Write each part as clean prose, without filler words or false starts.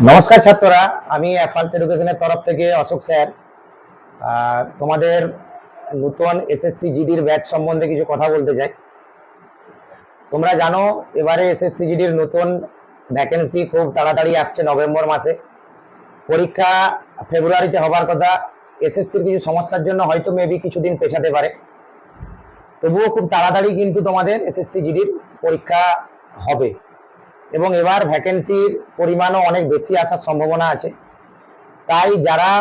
নমস্কার ছাত্ররা, আমি অ্যাডভান্স এডুকেশনের তরফ থেকে অশোক স্যার তোমাদের নতুন এসএসসি জিডির ব্যাচ সম্বন্ধে কিছু কথা বলতে চাই। তোমরা জানো এবারে এসএসসি জিডির নতুন ভ্যাকেন্সি খুব তাড়াতাড়ি আসছে। নভেম্বর মাসে পরীক্ষা ফেব্রুয়ারিতে হবার কথা। এসএসসির কিছু সমস্যার জন্য হয়তো মেবি কিছুদিন পেছাতে পারে, তবুও খুব তাড়াতাড়ি কিন্তু তোমাদের এসএসসি জিডির পরীক্ষা হবে এবং এবার ভ্যাকেন্সির পরিমাণও অনেক বেশি আসার সম্ভাবনা আছে। তাই যারা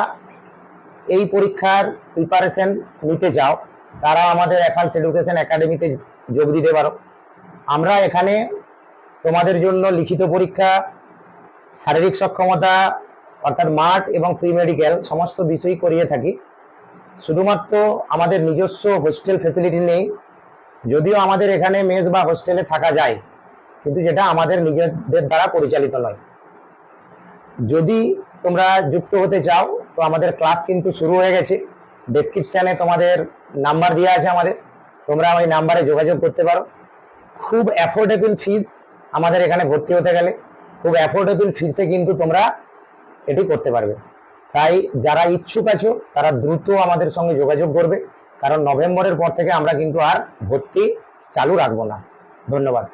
এই পরীক্ষার প্রিপারেশন নিতে চাও তারা আমাদের অ্যাডভান্স এডুকেশন একাডেমিতে যোগ দিতে পারো। আমরা এখানে তোমাদের জন্য লিখিত পরীক্ষা, শারীরিক সক্ষমতা অর্থাৎ মাঠ এবং প্রি মেডিকেল সমস্ত বিষয়ই করিয়ে থাকি। শুধুমাত্র আমাদের নিজস্ব হোস্টেল ফেসিলিটি নেই, যদিও আমাদের এখানে মেস বা হোস্টেলে থাকা যায়, কিন্তু যেটা আমাদের নিজেদের দ্বারা পরিচালিত নয়। যদি তোমরা যুক্ত হতে চাও তো আমাদের ক্লাস কিন্তু শুরু হয়ে গেছে। ডেসক্রিপশনে তোমাদের নাম্বার দেওয়া আছে আমাদের, তোমরা ওই নাম্বারে যোগাযোগ করতে পারো। খুব অ্যাফোর্ডেবল ফিস আমাদের এখানে ভর্তি হতে গেলে, খুব অ্যাফোর্ডেবল ফিসে কিন্তু তোমরা এটি করতে পারবে। তাই যারা ইচ্ছুক আছো তারা দ্রুত আমাদের সঙ্গে যোগাযোগ করবে, কারণ নভেম্বরের পর থেকে আমরা কিন্তু আর ভর্তি চালু রাখবো না। ধন্যবাদ।